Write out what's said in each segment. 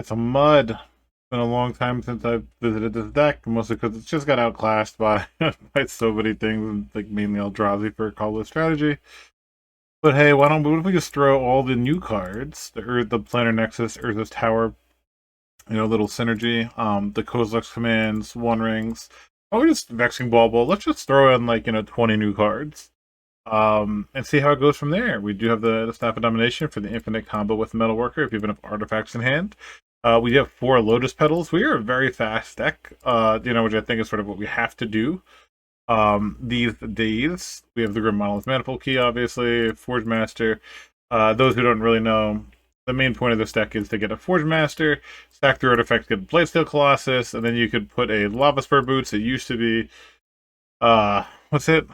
It's a mud. It's been a long time since I've visited this deck, mostly because it's just got outclassed by by so many things, like mainly Eldrazi for colorless strategy. But hey, what if we just throw all the new cards, the Planar Nexus, Urza's Tower, little synergy, the Kozilek's commands, One Rings. Oh, we just Vexing Bauble. Let's just throw in 20 new cards. And see how it goes from there. We do have the Staff of Domination for the infinite combo with Metalworker if you have enough artifacts in hand. We have 4 Lotus Petals. We are a very fast deck, which I think is sort of what we have to do. These days, we have the Grim Monolith Manifold Key, obviously, Forgemaster. Those who don't really know, the main point of this deck is to get a Forgemaster, stack 3 artifacts, get a Blightsteel Colossus, and then you could put a Lava Spur Boots. It used to be, what's it?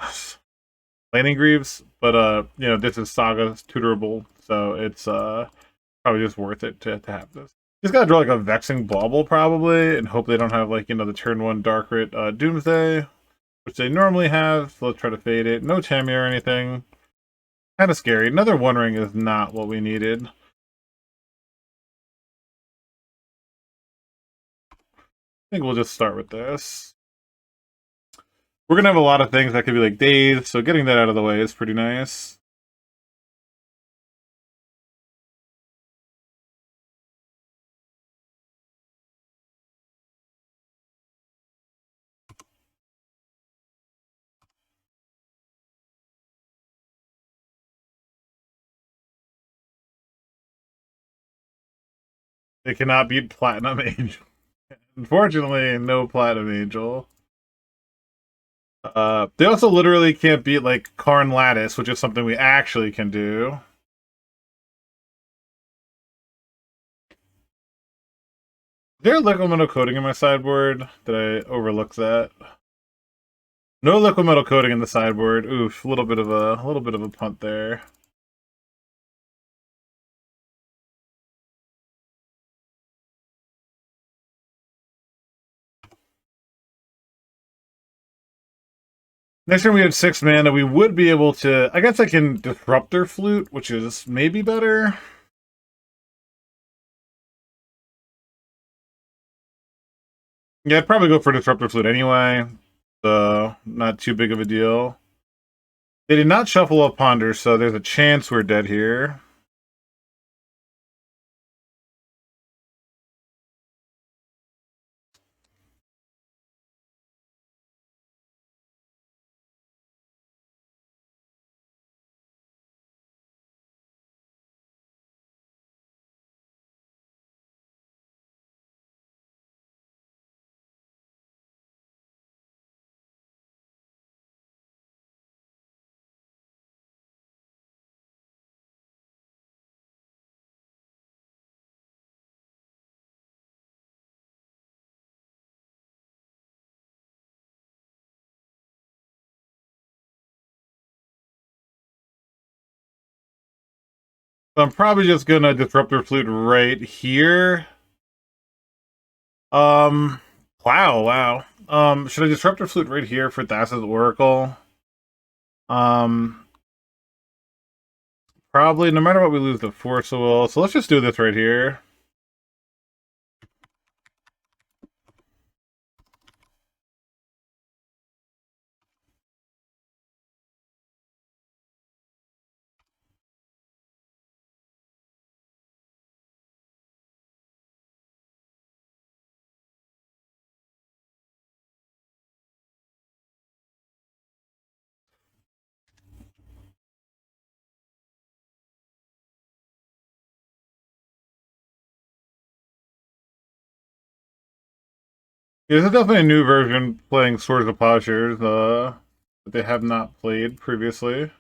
Landing Greaves, but this is Saga's tutorable, so it's probably just worth it to have this. Just gotta draw like a Vexing Bauble probably, and hope they don't have the turn 1 Dark Rit Doomsday, which they normally have. So let's try to fade it. No Tammy or anything. Kind of scary. Another One Ring is not what we needed. I think we'll just start with this. We're gonna have a lot of things that could be like days, so getting that out of the way is pretty nice. They cannot beat Platinum Angel. Unfortunately, no Platinum Angel. They also literally can't beat Karn Lattice, which is something we actually can do. Is there liquid metal coating in my sideboard? Did I overlook that? No liquid metal coating in the sideboard. Oof, a little bit of a punt there. Next turn we have 6 mana. We would be able to. I guess I can Disruptor Flute, which is maybe better. Yeah, I'd probably go for Disruptor Flute anyway. So, not too big of a deal. They did not shuffle up Ponder, so there's a chance we're dead here. So I'm probably just gonna Disruptor Flute right here. Um, wow. Should I Disruptor Flute right here for Thassa's Oracle? Um, Probably, no matter what we lose the Force of Will. So let's just do this right here. Yeah, this is definitely a new version playing Swords of Plowshares, that they have not played previously.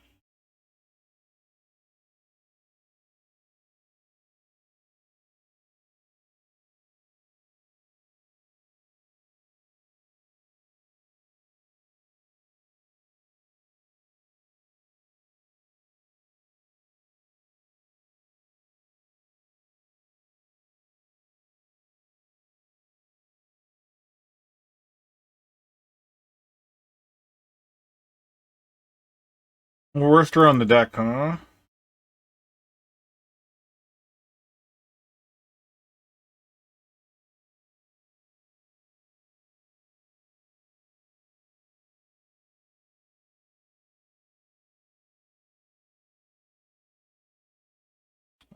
Worcester on the deck, huh?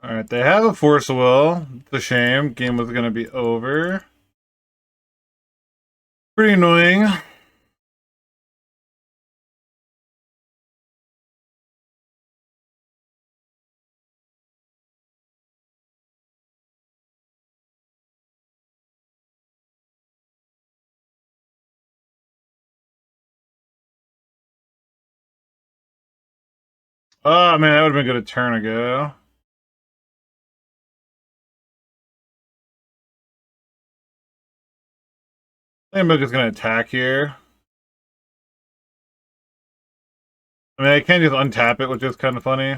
Alright, they have a Force Will. It's a shame. Game was gonna be over. Pretty annoying. Oh man, that would have been good a turn ago. I think Mook is gonna attack here. I mean, I can't just untap it, which is kind of funny.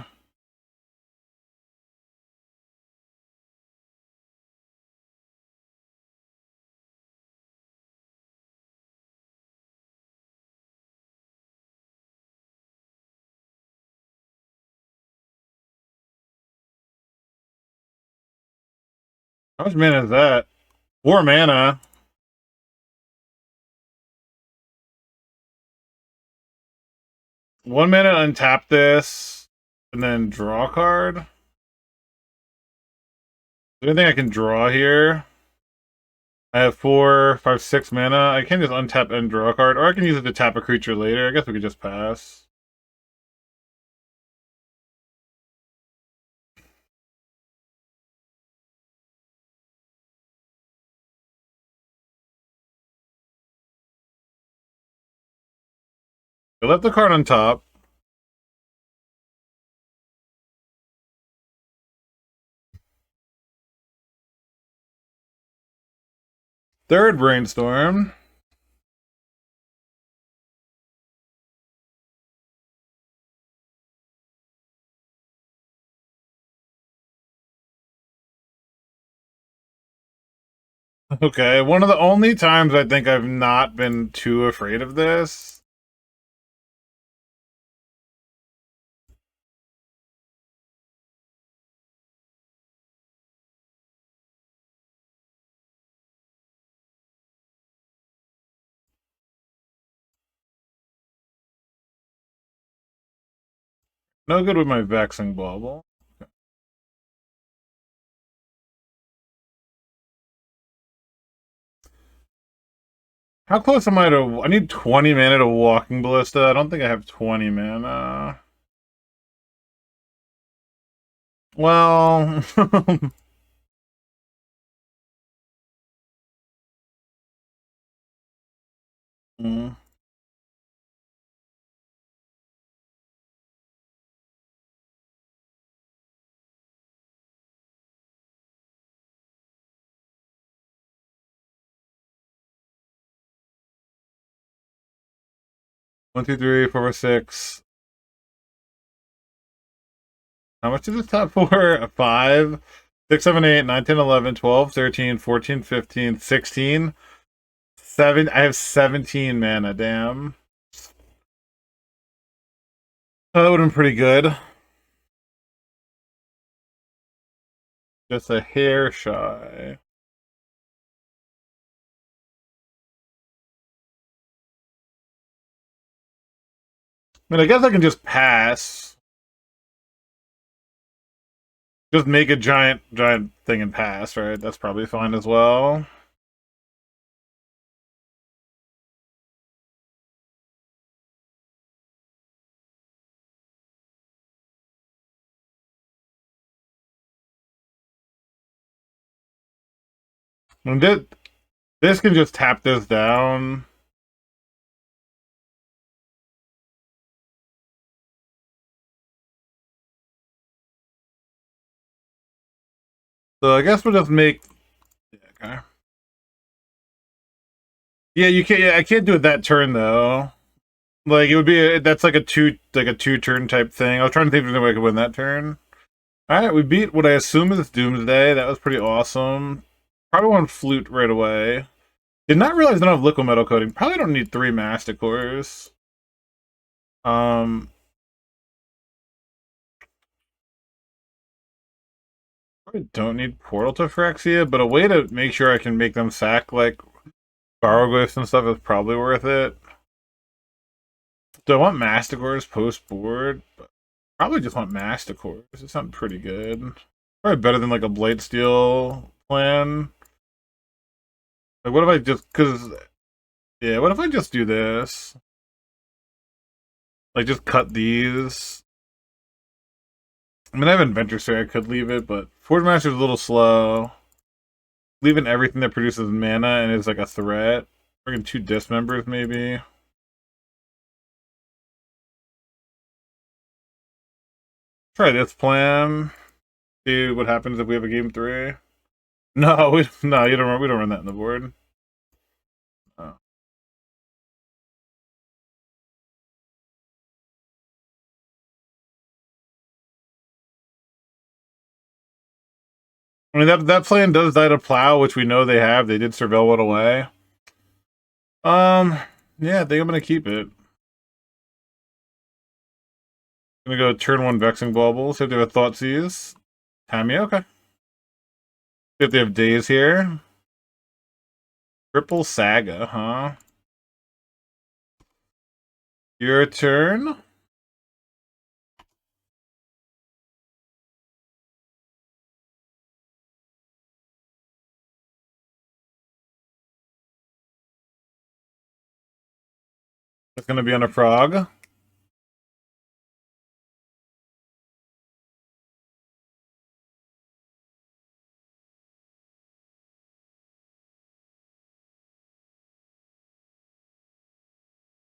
How much mana is that? 4 mana. One mana untap this, and then draw a card. Is there anything I can draw here? I have 4, 5, 6 mana. I can just untap and draw a card, or I can use it to tap a creature later. I guess we could just pass. I left the card on top. Third Brainstorm. Okay, one of the only times I think I've not been too afraid of this. No good with my Vexing Bauble. How close am I to... I need 20 mana to Walking Ballista. I don't think I have 20 mana. Well... mm. 1, 2, 3, 4, 5, 6. How much is this top four? 5, 6, 7, 8, 9, 10, 11, 12, 13, 14, 15, 16. 7. I have 17 mana, damn. Oh, that would have been pretty good. Just a hair shy. I mean, I guess I can just pass. Just make a giant thing and pass, right? That's probably fine as well. And this can just tap this down. So I guess we'll just make... Yeah, okay. Yeah, you can't. Yeah, I can't do it that turn though. Like it would be that's like a two turn type thing. I was trying to think of any way I could win that turn. All right, we beat what I assume is Doomsday. That was pretty awesome. Probably want Flute right away. Did not realize I don't have liquid metal coating. Probably don't need 3 Masticores. Probably don't need Portal to Phyrexia, but a way to make sure I can make them sack like Barrowglyphs and stuff is probably worth it. Do I want Masticores post board? Probably just want Masticores. It sounds pretty good. Probably better than like a Blightsteel plan. Like, what if I just, yeah, what if I just do this? Like, just cut these. I mean, I have Inventor, so I could leave it, but Forgemaster's a little slow. Leaving everything that produces mana and is like a threat. Bringing 2 dismembers, maybe. Try this plan. See what happens if we have a game 3. No, no, you don't. We don't run that in the board. Oh. I mean that plan does die to plow, which we know they have. They did surveil one away. Yeah, I think I'm gonna keep it. Gonna go turn 1 Vexing Bauble. See if they have a Thoughtseize. Tammy, okay. See if they have Days here. Triple Saga, huh? Your turn. It's gonna be on a frog.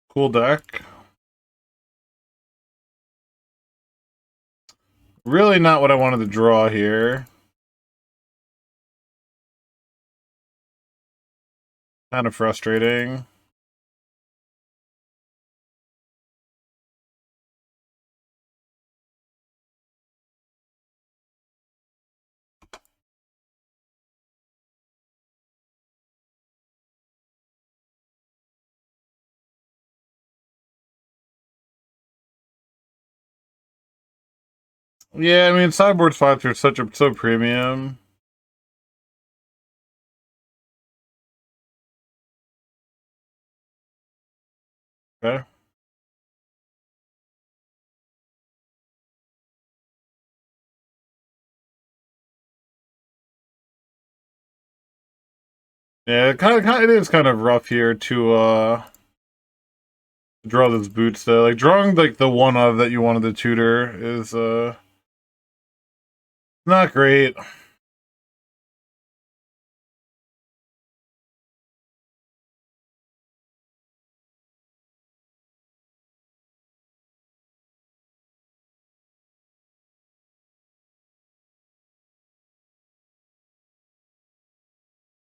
Cool deck. Really not what I wanted to draw here. Kind of frustrating. Yeah, I mean, sideboard spots are so premium. Okay. Yeah, it is kind of rough here to draw this boots though. Like drawing like the one of that you wanted to tutor is not great.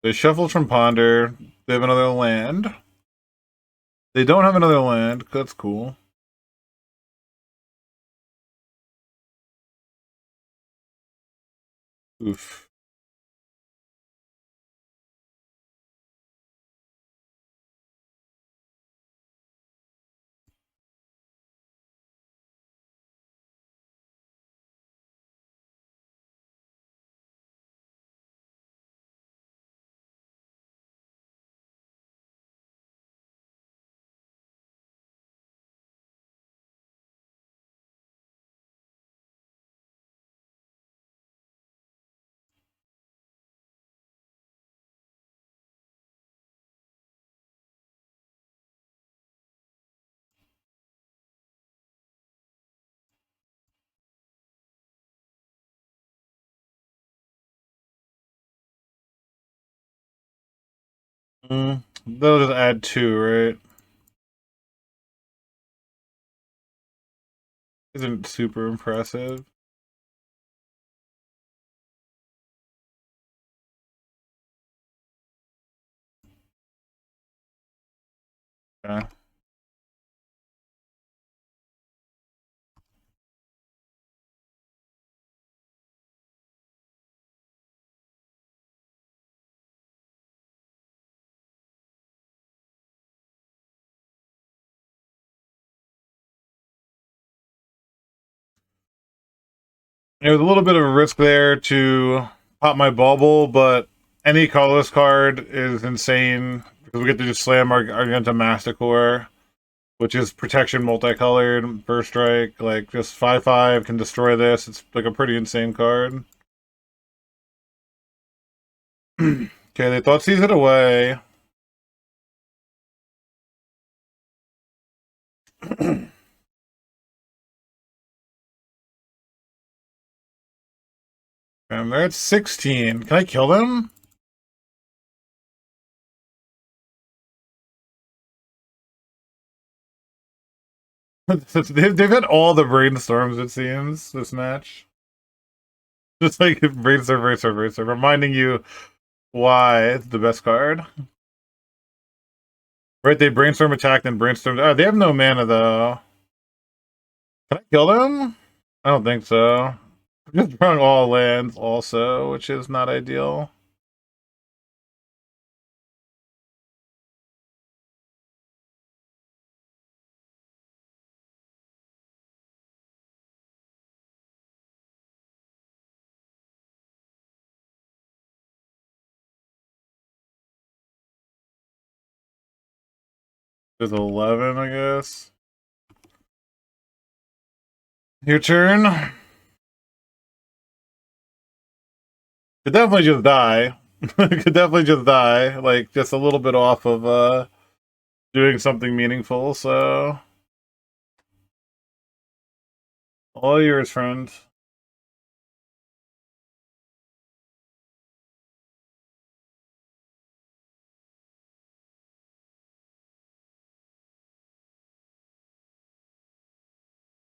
They shuffled from Ponder. They have another land. They don't have another land. That's cool. Oof. They'll just add 2, right? Isn't super impressive. Yeah. It was a little bit of a risk there to pop my bauble, but any colorless card is insane because we get to just slam our Argenta Masticore, which is protection multicolored, first strike, like just 5/5 can destroy this. It's like a pretty insane card. Okay, they thought sees it away. And they're at 16. Can I kill them? They've had all the brainstorms, it seems, this match. Just like brainstorm, reminding you why it's the best card. Right, they brainstorm attack, then brainstorm. Oh, they have no mana, though. Can I kill them? I don't think so. I'm just drawing all lands, also, which is not ideal. There's 11, I guess. Your turn. Could definitely just die. Could definitely just die. Like, just a little bit off of doing something meaningful, so. All yours, friend.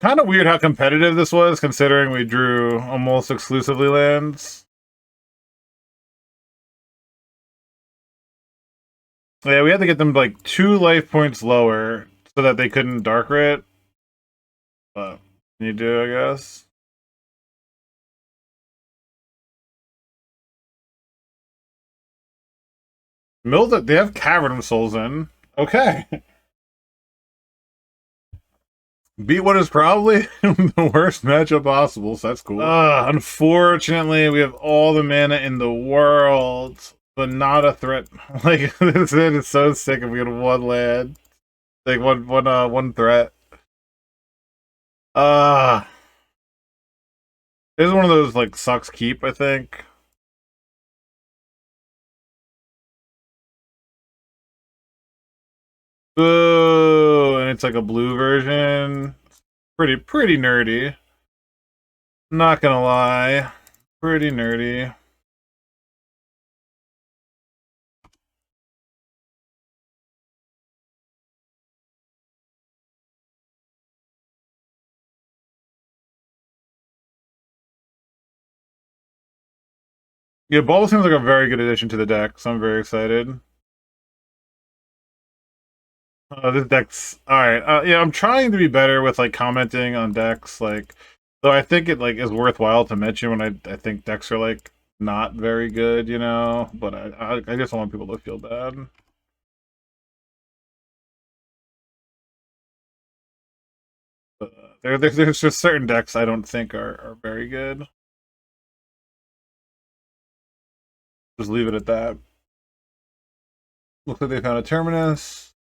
Kind of weird how competitive this was, considering we drew almost exclusively lands. Yeah, we had to get them like 2 life points lower so that they couldn't dark rit. But you do, I guess. Milda, they have Cavern of Souls in. Okay. Beat what is probably the worst matchup possible, so that's cool. Unfortunately, we have all the mana in the world, but not a threat. Like, this is so sick if we get one land. Like, one threat. This is one of those, like, sucks keep, I think. Ooh, and it's like a blue version. Pretty nerdy. Not gonna lie. Pretty nerdy. Yeah, Ball seems like a very good addition to the deck, so I'm very excited. This deck's alright. Yeah, I'm trying to be better with like commenting on decks, like though I think it like is worthwhile to mention when I think decks are like not very good, you know. But I just don't want people to feel bad. There's just certain decks I don't think are very good. Just leave it at that. Looks like they found a Terminus.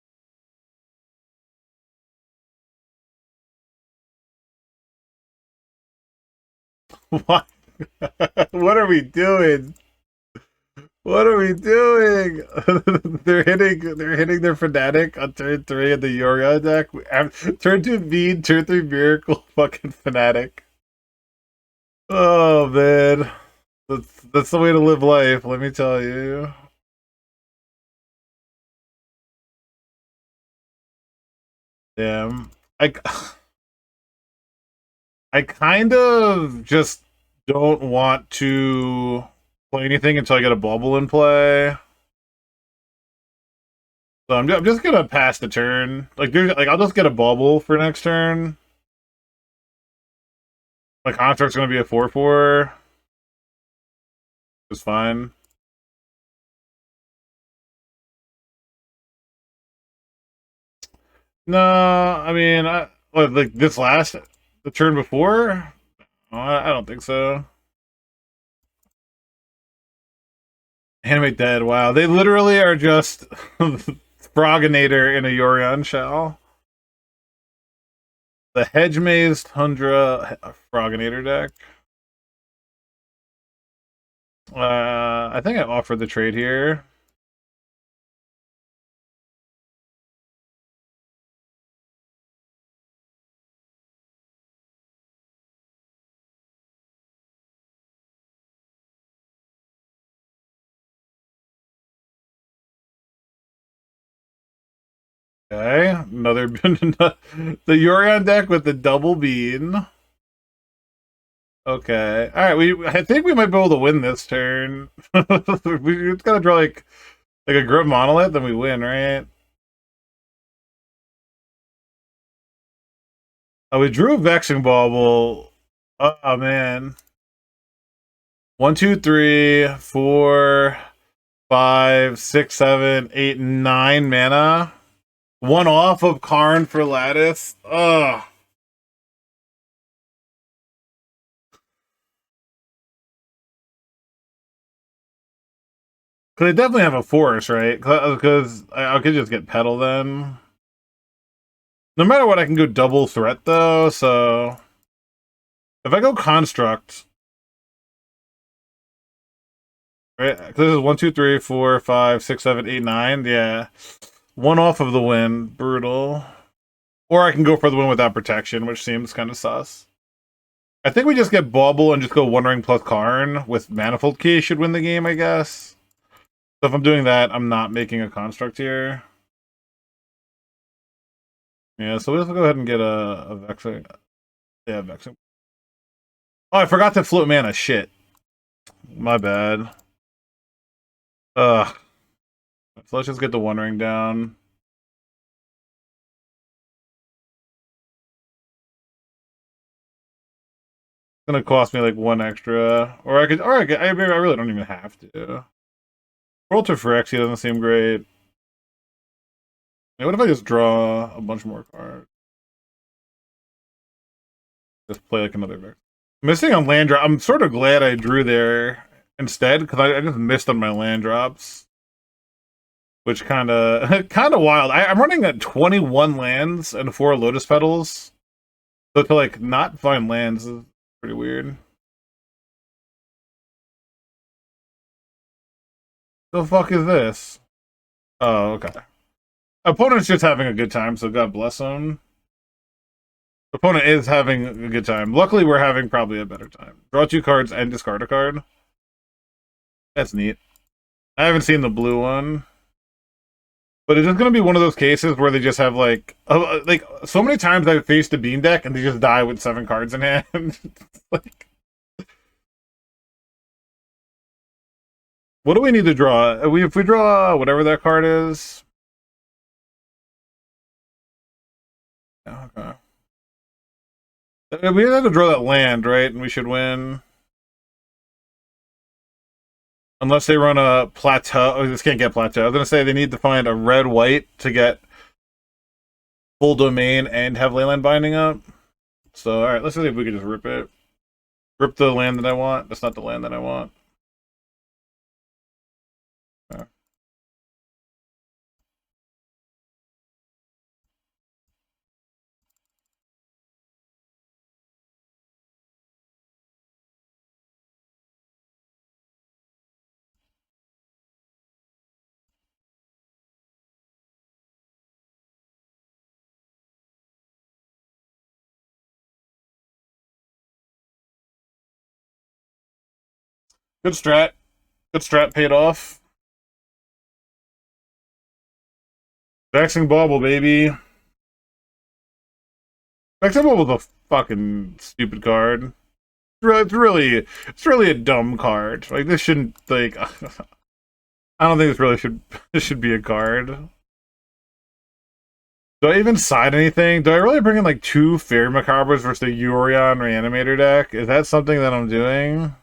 What? What are we doing? What are we doing? They're hitting their Fnatic on turn 3 of the Yorion deck. Turn 2 Mean, turn 3 Miracle, fucking Fnatic. Oh man. That's the way to live life, let me tell you. Damn. I I kind of just don't want to play anything until I get a bubble in play. So I'm just gonna pass the turn. Like I'll just get a bubble for next turn. My construct's gonna be a 4/4. It's fine. No, I mean, like this last the turn before. I don't think so. Animate dead. Wow, they literally are just Froginator in a Yorion shell. The Hedge Maze Tundra Froginator deck. I think I offered the trade here. Okay, another the Yorion deck with the double bean. Okay, all right. I think we might be able to win this turn. We just gotta draw like a grub monolith, then we win, right? Oh, we drew a vexing bauble. Oh man. 1, 2, 3, 4, 5, 6, 7, 8, 9 mana. One off of Karn for Lattice. Ugh. Cause they definitely have a force, right? Because I could just get Petal then. No matter what, I can go double threat though. So if I go construct, right? Because this is 1, 2, 3, 4, 5, 6, 7, 8, 9. Yeah, one off of the win. Brutal. Or I can go for the win without protection, which seems kind of sus. I think we just get Bauble and just go One Ring plus Karn with Manifold Key should win the game, I guess. So if I'm doing that, I'm not making a construct here. Yeah, so we'll go ahead and get a Vexing. Yeah, Vexing. Oh, I forgot to float mana. Shit. My bad. Ugh. So let's just get the One Ring down. It's gonna cost me like one extra. I really don't even have to. Roll to Phyrexia doesn't seem great. Yeah, what if I just draw a bunch more cards? Just play like another Vex. Missing on land drop. I'm sort of glad I drew there instead because I just missed on my land drops, which kind of wild. I'm running at 21 lands and 4 Lotus Petals, so to like not find lands is pretty weird. The fuck is this? Oh, okay. Opponent's just having a good time, so God bless him. Opponent is having a good time. Luckily, we're having probably a better time. Draw 2 cards and discard a card. That's neat. I haven't seen the blue one. But it's just going to be one of those cases where they just have like so many times I've faced a beam deck and they just die with 7 cards in hand. Like, what do we need to draw? If we draw whatever that card is. Okay. We have to draw that land, right? And we should win. Unless they run a plateau. Oh, this can't get plateau. I was going to say they need to find a red-white to get full domain and have Leyland binding up. So, alright, let's see if we can just rip it. Rip the land that I want. That's not the land that I want. Okay. Good strat. Good strat paid off. Vexing Bauble, baby. Vexing Bauble's a fucking stupid card. It's really a dumb card. Like this shouldn't like. I don't think this should be a card. Do I even side anything? Do I really bring in like 2 Fairy Macabres versus the Yorion Reanimator deck? Is that something that I'm doing?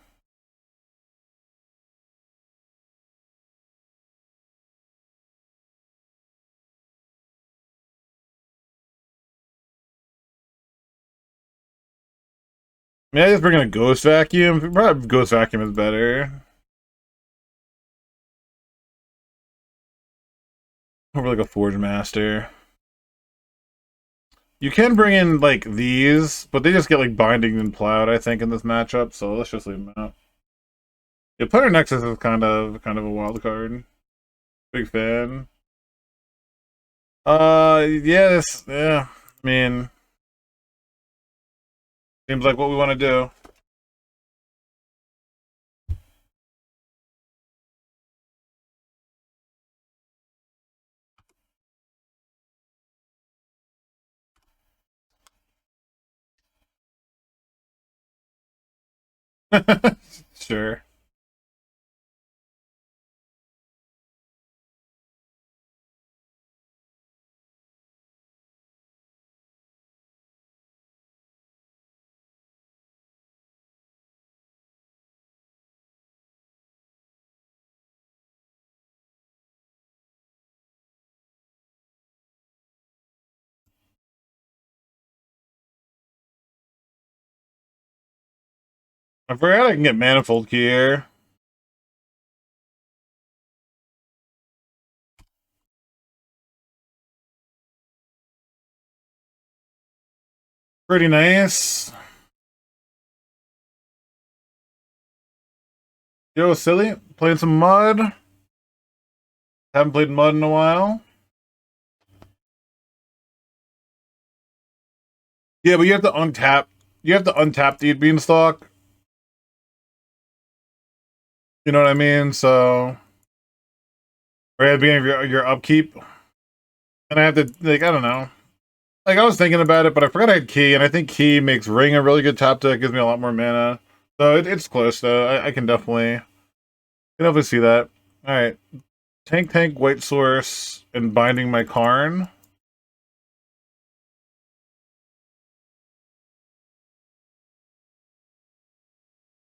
Maybe I just bring in a Ghost Vacuum. Probably Ghost Vacuum is better. Over like a Forgemaster. You can bring in like these, but they just get like Binding and Plowed, I think, in this matchup. So let's just leave them out. Yeah, Planar Nexus is kind of a wild card. Big fan. Yeah. I mean, seems like what we want to do. Sure. I forgot I can get Manifold Key here. Pretty nice. Yo, silly. Playing some Mud. Haven't played Mud in a while. Yeah, but you have to untap. You have to untap the Beanstalk. You know what I mean? So, right at the beginning of your upkeep. And I have to, like, I don't know. Like, I was thinking about it, but I forgot I had Key, and I think Key makes Ring a really good top deck, gives me a lot more mana. So it's close, though. I can definitely see that. Alright. Tank, White Source, and Binding my Karn.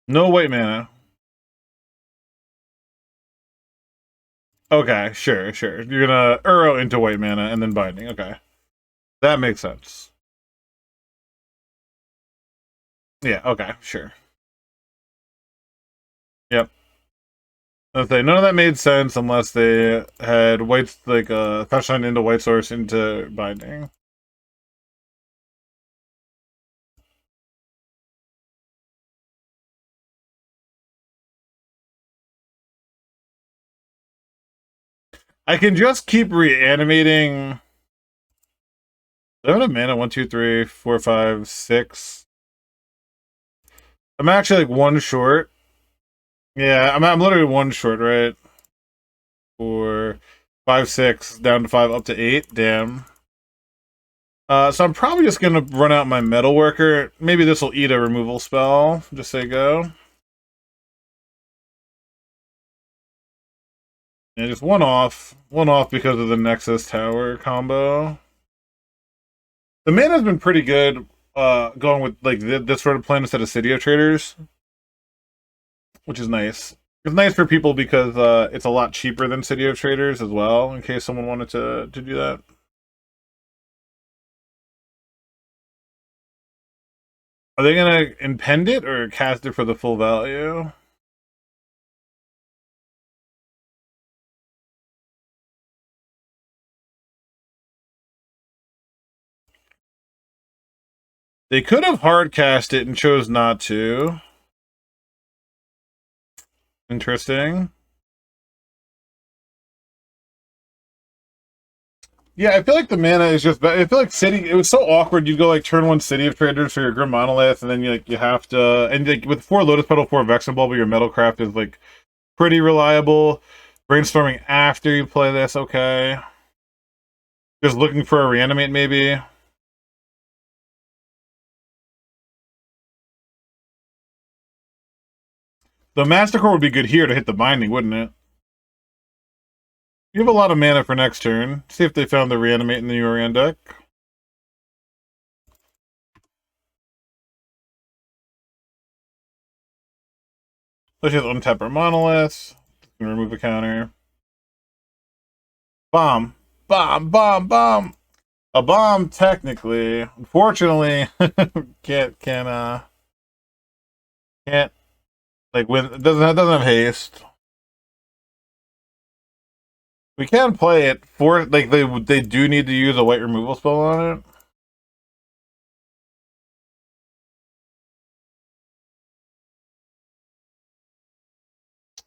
No white mana. Okay, sure. You're gonna Uro into white mana and then Binding. Okay. That makes sense. Yeah, okay, sure. Yep. I'll say none of that made sense unless they had white Fetchline into White Source into Binding. I can just keep reanimating. I have enough mana. 1, 2, 3, 4, 5, 6. I'm actually like one short. Yeah, I'm literally one short, right? 4, 5, 6, down to 5, up to 8. Damn. So I'm probably just gonna run out my Metalworker. Maybe this will eat a removal spell. Just say go. Yeah, just one off. One off because of the Nexus Tower combo. The mana's been pretty good going with like this sort of plan instead of City of Traders, which is nice. It's nice for people because it's a lot cheaper than City of Traders as well, in case someone wanted to do that. Are they gonna impend it or cast it for the full value? They could have hard cast it and chose not to. Interesting. Yeah, I feel like the mana is just. I feel like City. It was so awkward. You go like turn one City of Traders for your Grim Monolith, and then you have to. And like with 4 Lotus Petal, 4 Vexen Bulb, your Metalcraft is like pretty reliable. Brainstorming after you play this, okay. Just looking for a reanimate, maybe. The Mastercore would be good here to hit the binding, wouldn't it? You have a lot of mana for next turn. See if they found the reanimate in the Yorion deck. Let's just untap our monolith. Remove a counter. Bomb. Bomb. A bomb, technically. Unfortunately, can't like when it doesn't have haste. We can play it for like they do need to use a white removal spell on it.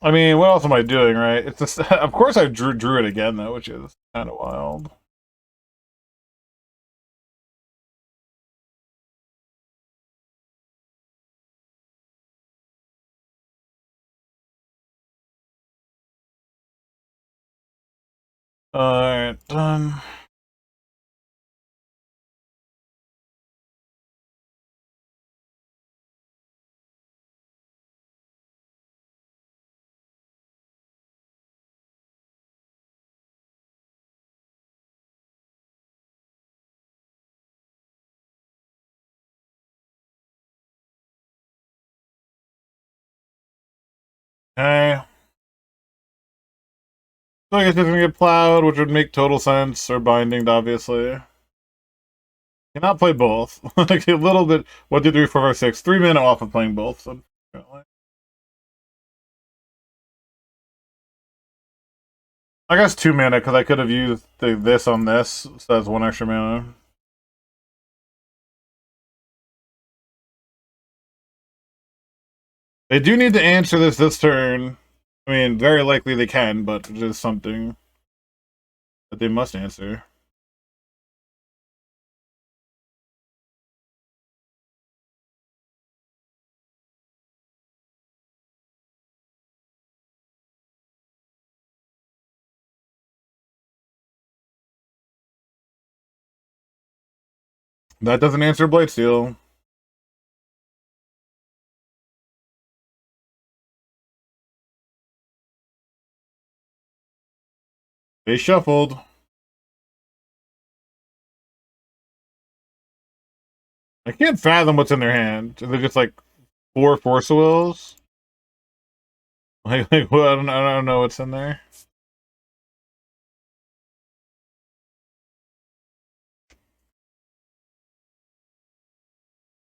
I mean, what else am I doing, right? It's just, of course I drew it again though, which is kind of wild. Alright, done. Okay. So I guess it's gonna get plowed, which would make total sense, or binding, obviously. Cannot play both. Like a little bit. 1, 2, 3, 4, 5, 6. 3 minute off of playing both. Unfortunately. I guess 2 mana because I could have used this on this, so that's 1 extra mana. They do need to answer this turn. I mean, very likely they can, but it is something that they must answer. That doesn't answer Blightsteel. They shuffled. I can't fathom what's in their hand. They're just like 4 Force Wills. Like well, I don't know what's in there.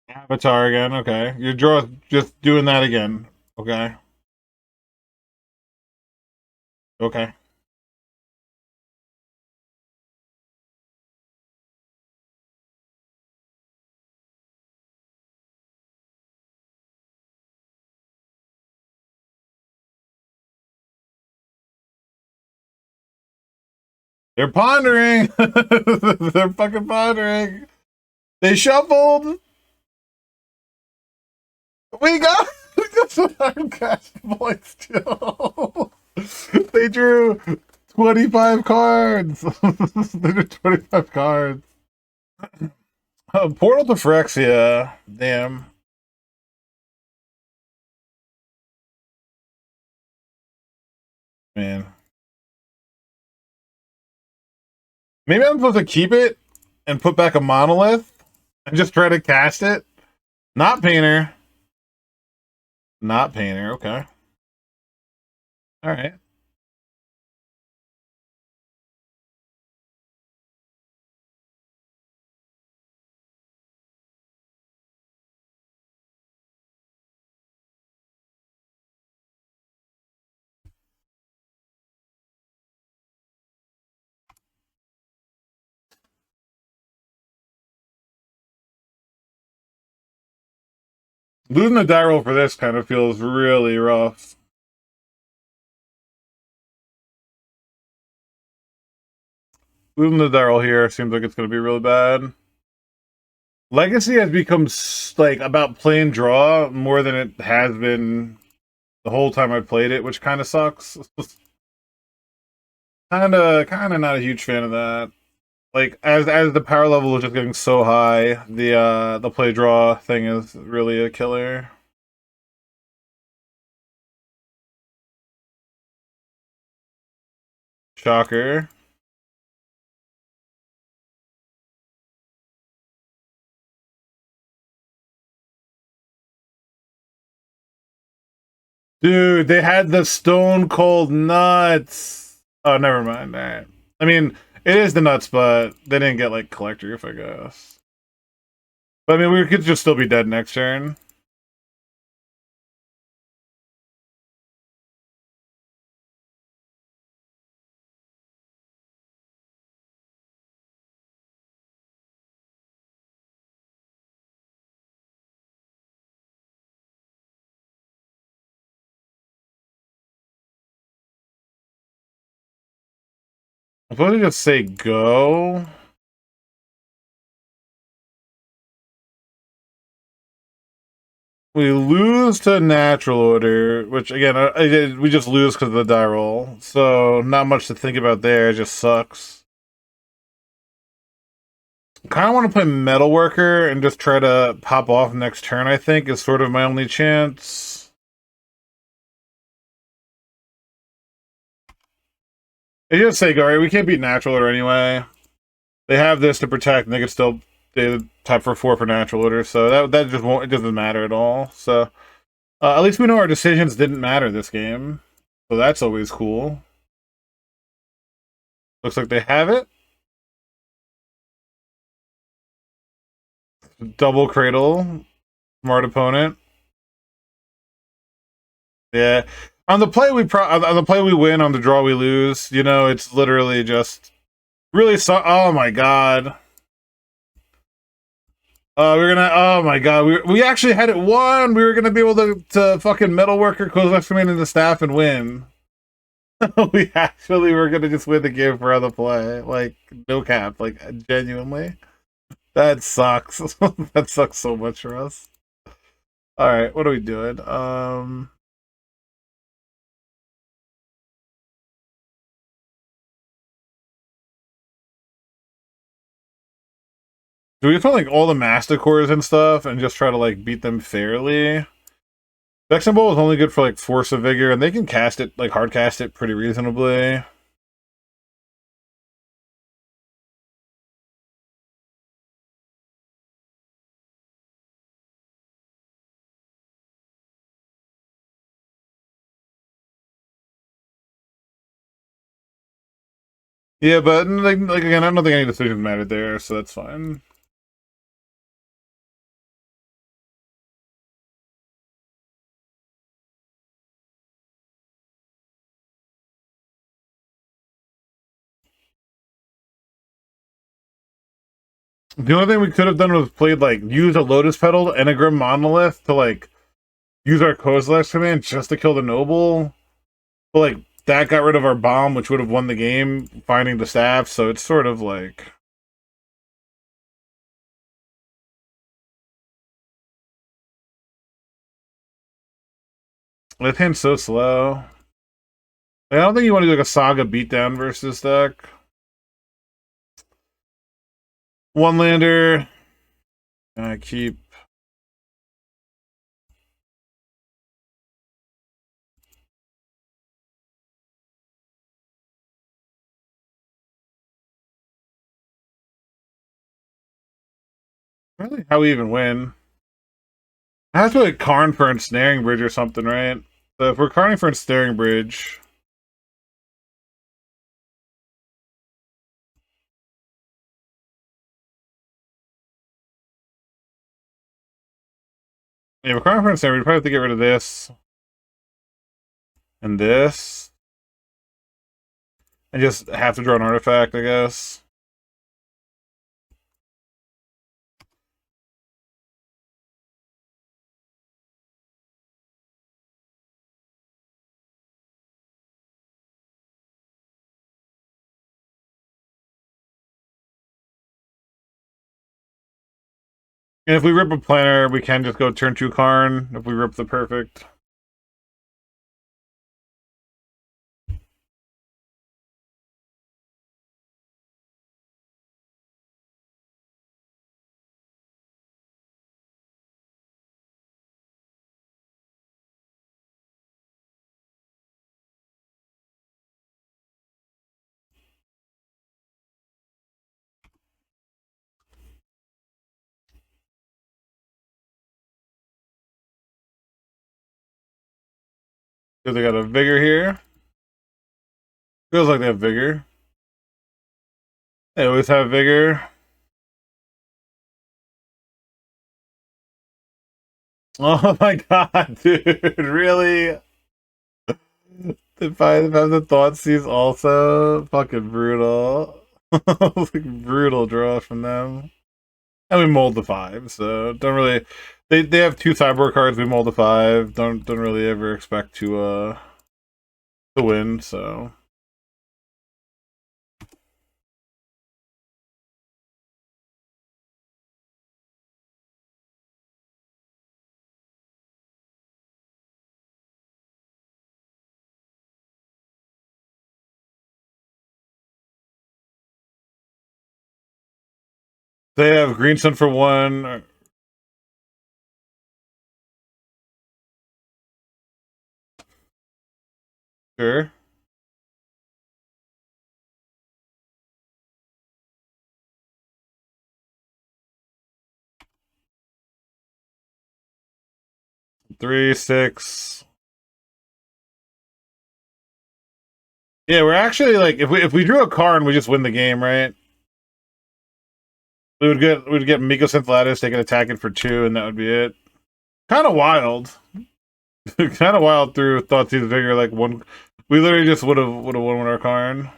Avatar again. Okay, your draw just doing that again. Okay. Okay. They're pondering. They're fucking pondering. They shuffled. We got some hard cash points still. They drew 25 cards. They drew 25 cards. Portal to Phyrexia. Damn. Man. Maybe I'm supposed to keep it and put back a monolith and just try to cast it. Not Painter. Not Painter. Okay. All right. Losing the die roll for this kind of feels really rough. Losing the die roll here seems like it's going to be really bad. Legacy has become like about plain draw more than it has been the whole time I played it, which kind of sucks. Kind of not a huge fan of that. Like as the power level is just getting so high, the play draw thing is really a killer. Shocker. Dude, they had the stone cold nuts. Oh, never mind. All right. I mean, it is the nuts, but they didn't get like collector, if I guess. But I mean, we could just still be dead next turn. I'm supposed to just say go. We lose to natural order, which again, we just lose because of the die roll. So not much to think about there. It just sucks. Kind of want to play Metalworker and just try to pop off next turn. I think is sort of my only chance. They just say go right. We can't beat natural order anyway. They have this to protect, and they can still tap for 4 for natural order. So that just won't. It doesn't matter at all. So. At least we know our decisions didn't matter this game. So that's always cool. Looks like they have it. Double Cradle. Smart opponent. Yeah. On the play on the play we win, on the draw we lose. You know, it's literally just really oh my god. Oh my god, we actually had it won. We were gonna be able to fucking Metalworker, close exclamate into staff and win. We actually were gonna just win the game for other play. Like, no cap, like genuinely. That sucks. That sucks so much for us. Alright, what are we doing? Do we find like all the master cores and stuff and just try to like beat them fairly? Vex and Bowl is only good for like Force of Vigor, and they can cast it, like hard cast it pretty reasonably. Yeah, but like again, I don't think any decisions mattered there, so that's fine. The only thing we could have done was played like use a Lotus Petal and a Grim Monolith to like use our Kozilek's command just to kill the Noble. But like that got rid of our bomb, which would have won the game, finding the staff, so it's sort of like that hand's so slow. I don't think you want to do like a Saga beatdown versus deck. One lander. Keep. Really? How we even win? I have to like Karn for Ensnaring Bridge or something, right? So if we're Karning for Ensnaring Bridge. Yeah, we're Karning for Ensnaring, we probably have to get rid of this. And this. And just have to draw an artifact, I guess. And if we rip a planner, we can just go turn 2 Karn if we rip the perfect. Do they got a Vigor here? Feels like they have Vigor. They always have Vigor. Oh my god, dude, really? If I have the Thoughtseize also, fucking brutal. Like brutal draw from them. And we mold the 5, so don't really. They have 2 sideboard cards. We mold the 5. Don't really ever expect to win. So They have Green Sun for 1. Sure. Three, 6. Yeah, we're actually like if we drew a card and we just win the game, right? We'd get Miko Synthelatus, they could attack it for 2, and that would be it. Kind of wild. Kind of wild through Thoughtseize Vigor, like one. We literally just would have won with our card.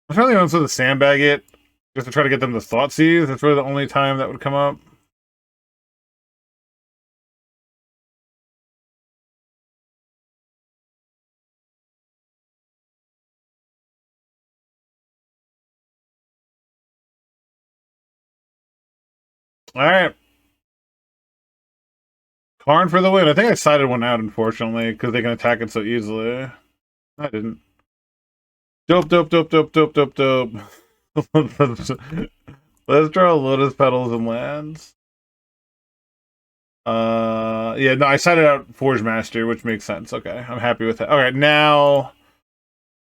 I'm trying to also to sandbag it just to try to get them to Thoughtseize. That's really the only time that would come up. All right. Karn for the win. I think I sided one out, unfortunately, because they can attack it so easily. I didn't. Dope, dope, dope, dope, dope, dope, dope. Let's draw Lotus Petals and lands. Yeah, no, I sided out Forgemaster, which makes sense. Okay, I'm happy with that. All right, now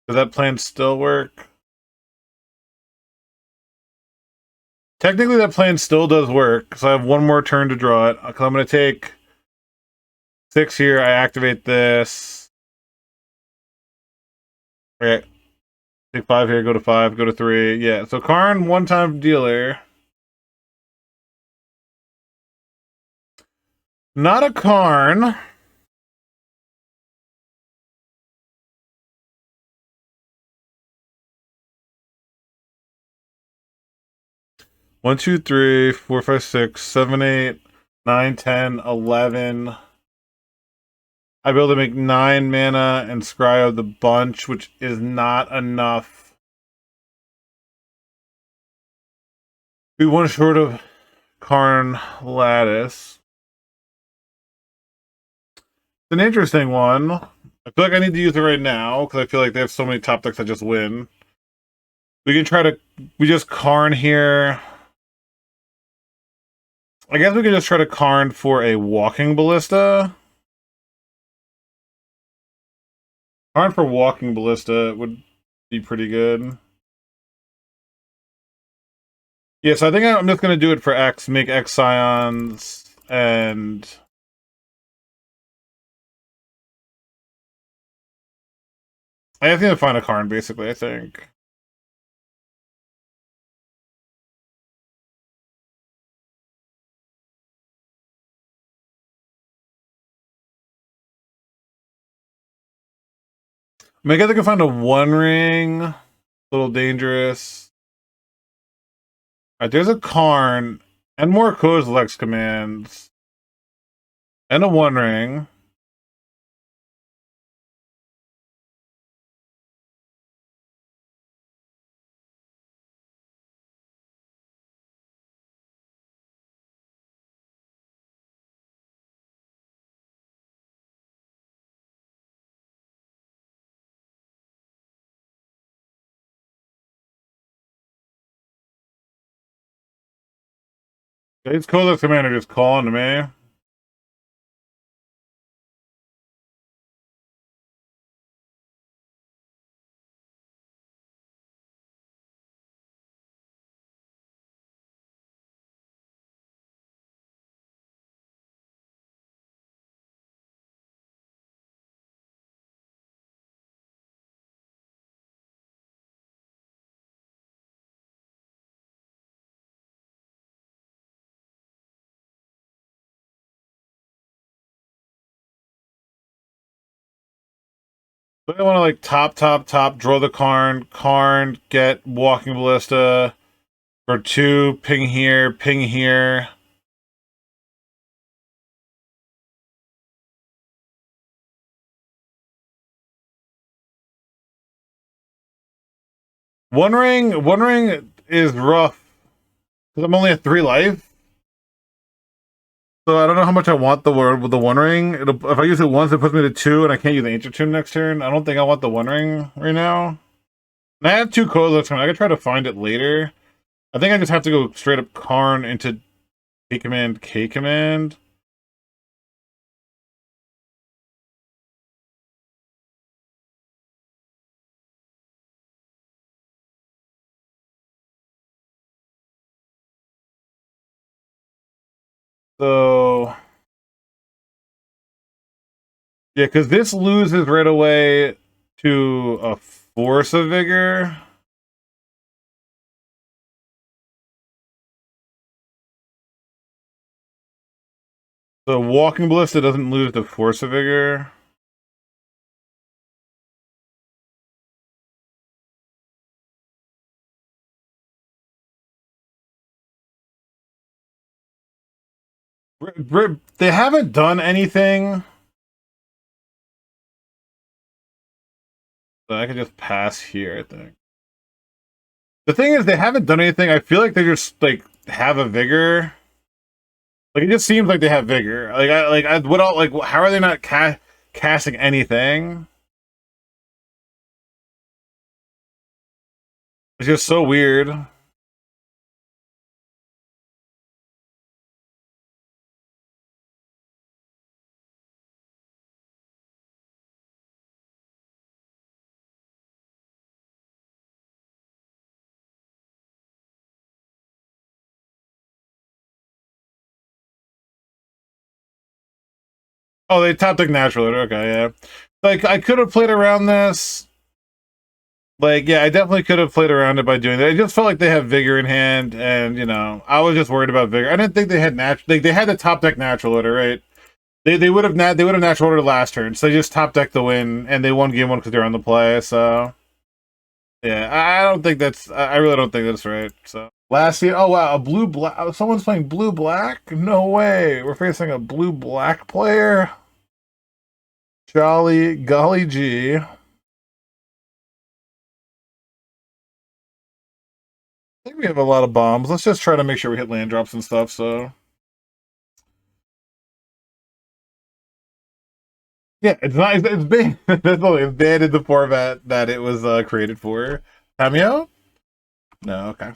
does that plan still work? Technically, that plan still does work, because I have one more turn to draw it. Because I'm going to take 6 here. I activate this. Okay. Take 5 here, go to 5, go to 3. Yeah, so Karn, one-time dealer. Not a Karn. One, 2, 3, 4, 5, 6, 7, 8, 9, 10, 11. I'd be able to make 9 mana and scry the bunch, which is not enough. Be one short of Karn Lattice. It's an interesting one. I feel like I need to use it right now because I feel like they have so many top decks that just win. We can try to. We just Karn here. I guess we can just try to Karn for a Walking Ballista. Karn for Walking Ballista would be pretty good. Yeah, so I think I'm just going to do it for X, make X Scions, and... I just need to find a Karn, basically, I think. I mean, I guess I can find a One Ring. A little dangerous. Alright, there's a Karn, and more Kozilek's commands. And a One Ring. It's Kozilek's commander just calling to me. So I want to like top, draw the Karn, get Walking Ballista for 2, ping here, ping here. One ring is rough because I'm only at 3 life. So I don't know how much I want the word with the One Ring. If I use it once, it puts me to 2, and I can't use the Ancient Tomb next turn. I don't think I want the One Ring right now. And I have 2 Kozileks. I could try to find it later. I think I just have to go straight up Karn into K command, K command. So yeah, because this loses right away to a Force of Vigor. So Walking Ballista doesn't lose to Force of Vigor. They haven't done anything. So I could just pass here, I think. The thing is, they haven't done anything. I feel like they just like have a vigor. Like it just seems like they have vigor. What all? Like, how are they not casting anything? It's just so weird. Oh, they top deck naturally. Okay, yeah. Like I could have played around this. Like, yeah, I definitely could have played around it by doing that. I just felt like they have vigor in hand, and you know, I was just worried about vigor. I didn't think they had they had the top deck natural order, right? They would have natural order last turn, so they just top decked the win, and they won game 1 because they're on the play. So yeah, I don't think that's. I really don't think that's right. So last year, oh wow, a blue black. Someone's playing blue black. No way. We're facing a blue black player. Jolly golly gee. I think we have a lot of bombs. Let's just try to make sure we hit land drops and stuff. So yeah, it's not. It's banned. It's banned in the format that it was created for. Cameo? No. Okay.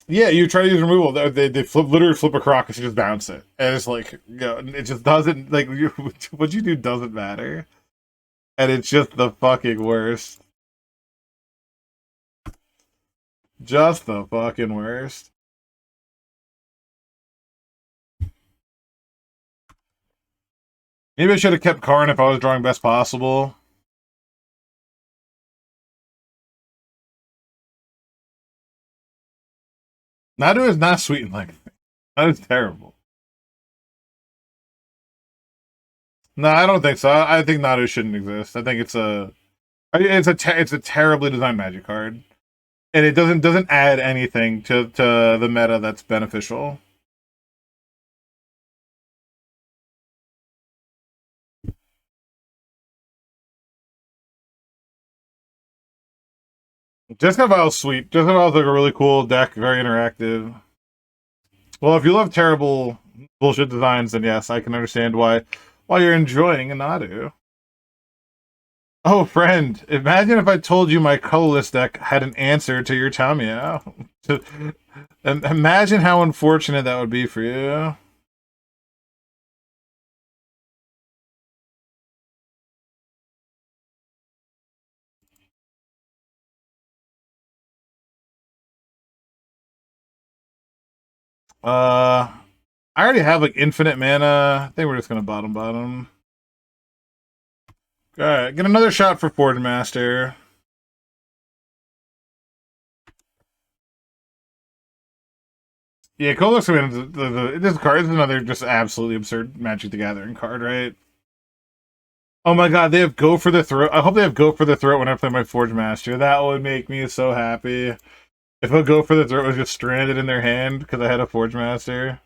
Yeah, you try to use removal. They literally flip a Crocus and just bounce it, and it's like, you know, it just doesn't like what you do doesn't matter, and it's just the fucking worst. Just the fucking worst. Maybe I should have kept Karn if I was drawing best possible. Nadu is not sweet like that is terrible. No, I don't think so. I think Nadu shouldn't exist. I think it's a terribly designed Magic card, and it doesn't add anything to the meta that's beneficial. Jescavile's sweet. Jescavile's like a really cool deck, very interactive. Well, if you love terrible bullshit designs, then yes, I can understand why you're enjoying a Nadu. Oh, friend, imagine if I told you my colorless deck had an answer to your Tamiya. Imagine how unfortunate that would be for you. I already have like infinite mana. I think we're just gonna bottom. Alright, get another shot for Forgemaster. Yeah, Kolok's I mean, this card is another just absolutely absurd Magic the Gathering card, right? Oh my god, they have Go for the Throat. I hope they have Go for the Throat when I play my Forgemaster. That would make me so happy. If a Go for the Throat was just stranded in their hand because I had a Forgemaster.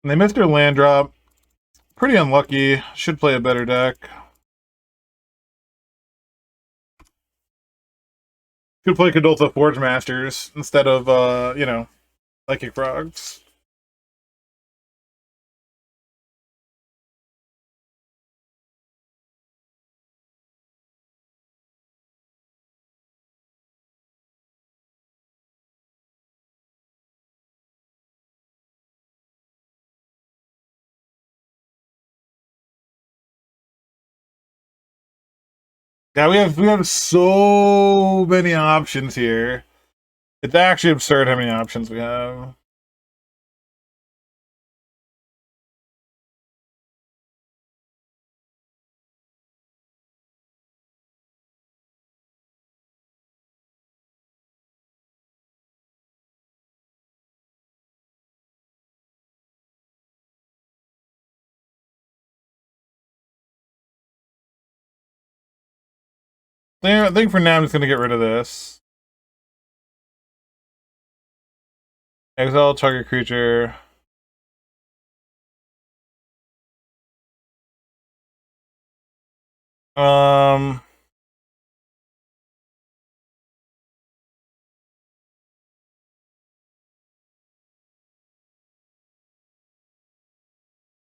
And they missed their land drop. Pretty unlucky. Should play a better deck. Could play Cadolta Forgemasters instead of, you know, Psychic Frogs. Yeah, we have so many options here. It's actually absurd how many options we have. I think for now I'm just gonna get rid of this. Exile target creature. Um,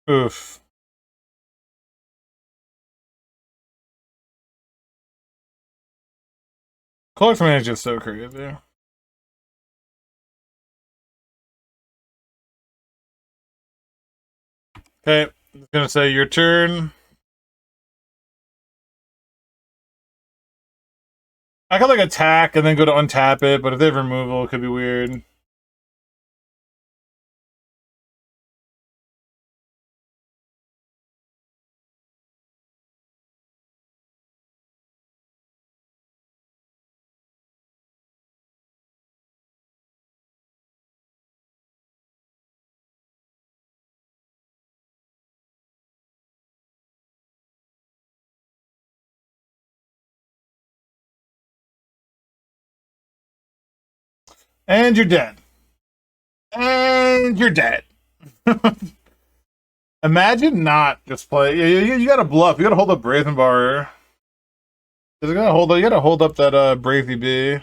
oof. Collector Man is just so crazy. Okay, I'm gonna say your turn. I could like attack and then go to untap it, but if they have removal, it could be weird. And you're dead. And you're dead. Imagine not just play. You gotta bluff. You gotta hold up Brazen Bar. You gotta hold up that Brazy B.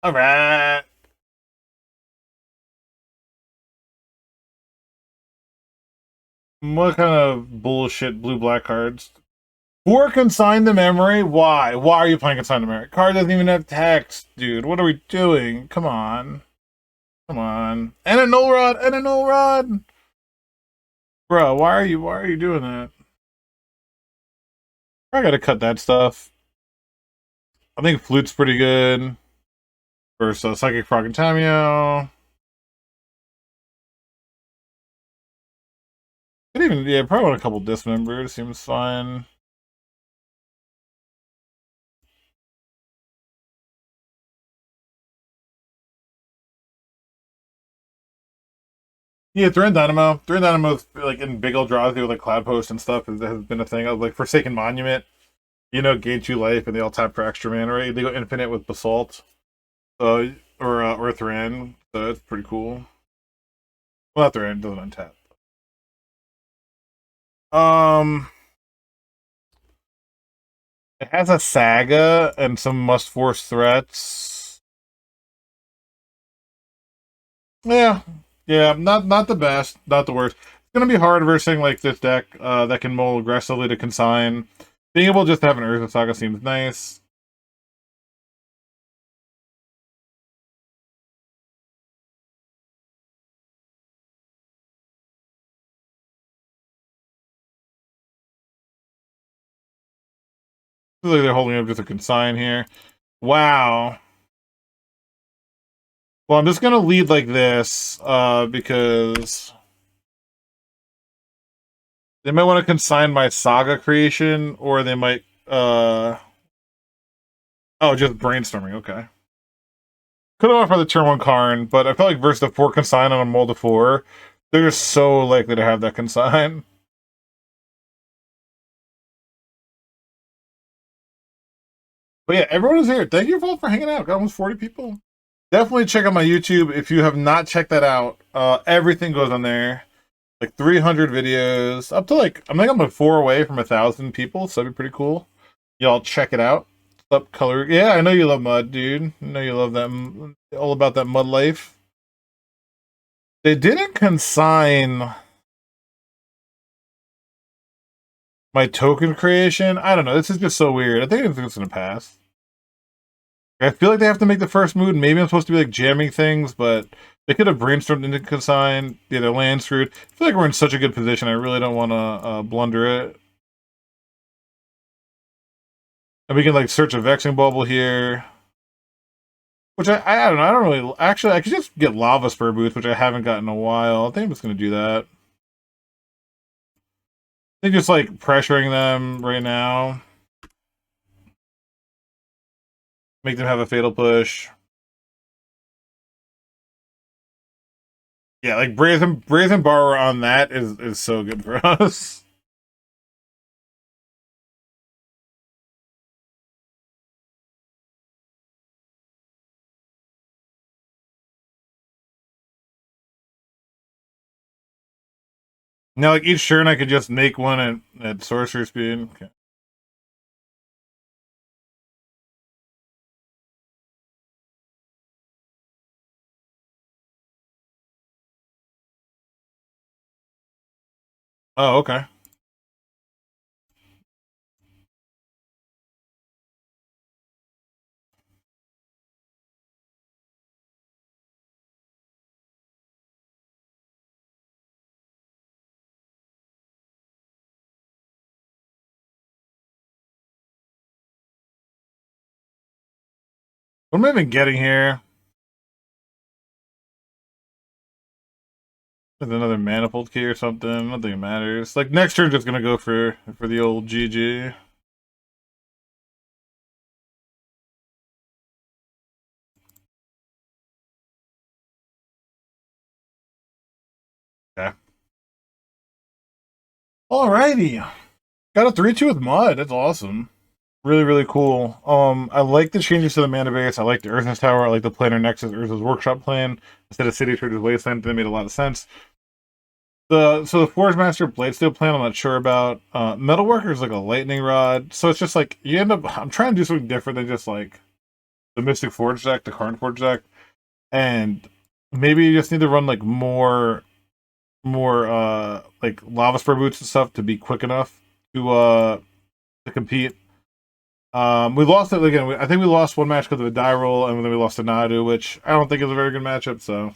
Alright. What kind of bullshit blue-black cards? 4 Consign the Memory? Why? Why are you playing Consign the Memory? Card doesn't even have text, dude. What are we doing? Come on. Come on. And a null rod! And a null rod! Bro, why are you doing that? I gotta cut that stuff. I think Flute's pretty good. Versus Psychic Frog and Tameo. Could even, yeah, probably want a couple dismembers. Seems fine. Yeah, Thread Dynamo. Thread Dynamo's like in big old draws with like Cloud Post and stuff has been a thing. Like Forsaken Monument, you know, gain 2 life and they all tap for extra mana, right? They go infinite with Basalt. So or Thran. So it's pretty cool. Well, not Thran, doesn't untap. Um it has a Saga and some must force threats. Yeah. Yeah, not the best, not the worst. It's gonna be hard versus like this deck that can mull aggressively to consign. Being able just to have an Urza Saga seems nice. Looks like they're holding up just a consign here. Wow. Well, I'm just gonna lead like this, because they might want to consign my Saga creation, or they might oh, just brainstorming, okay. Could have went for the turn 1 Karn, but I felt like versus the 4 consign on a mold of 4, they're just so likely to have that consign. But yeah, everyone is here. Thank you all for hanging out. Got almost 40 people. Definitely check out my YouTube if you have not checked that out. Everything goes on there. Like 300 videos. Up to like, I'm like I'm 4 away from 1,000 people, so that'd be pretty cool. Y'all check it out. Up color. Yeah, I know you love mud, dude. I know you love that. All about that mud life. They didn't consign my token creation. I don't know. This is just so weird. I think it's gonna pass. I feel like they have to make the first move. Maybe I'm supposed to be like jamming things, but they could have brainstormed into consign. Yeah, their land screwed. I feel like we're in such a good position. I really don't want to blunder it. And we can like search a vexing bubble here. Which I don't know. I don't really actually. I could just get lava spur boots, which I haven't gotten in a while. I think I'm just gonna do that. I think just like pressuring them right now, make them have a fatal push. Yeah, like brazen borrower on that is so good for us. Now, like each turn, I could just make one at sorcerer speed. Okay. Oh, okay. What am I even getting here? With another manifold key or something. I don't think it matters. Like next turn, just gonna go for the old GG. Okay. Alrighty. Got a 3-2 with mud. That's awesome. Really, really cool. I like the changes to the mana base. I like the Earth's Tower. I like the Planar Nexus Earth's Workshop plan instead of City Church's Wasteland. That made a lot of sense. The Forgemaster Blightsteel plan, I'm not sure about. Metalworker is like a lightning rod, so it's just like you end up. I'm trying to do something different than just like the Mystic Forge deck, the Karn Forge deck, and maybe you just need to run like more like lava spur boots and stuff to be quick enough to compete. We lost it again. I think we lost one match because of a die roll, and then we lost to Nadu, which I don't think is a very good matchup. So